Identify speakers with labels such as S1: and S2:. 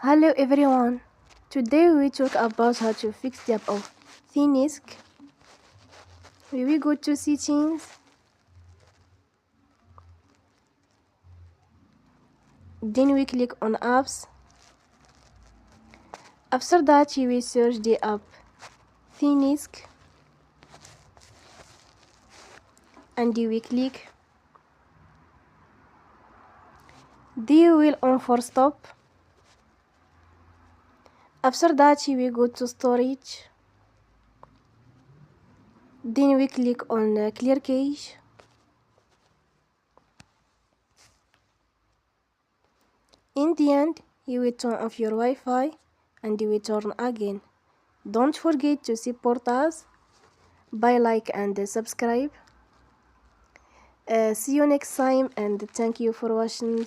S1: Hello everyone. Today we talk about how to fix the app of Thenics. We go to settings, then we click on apps. After that you will search the app Thenics and you will click. Then you will on for stop. After that you will go to storage. Then we click on clear cache. In the end, you will turn off your Wi-Fi and you will turn again. Don't forget to support us by like and subscribe. See you next time and thank you for watching.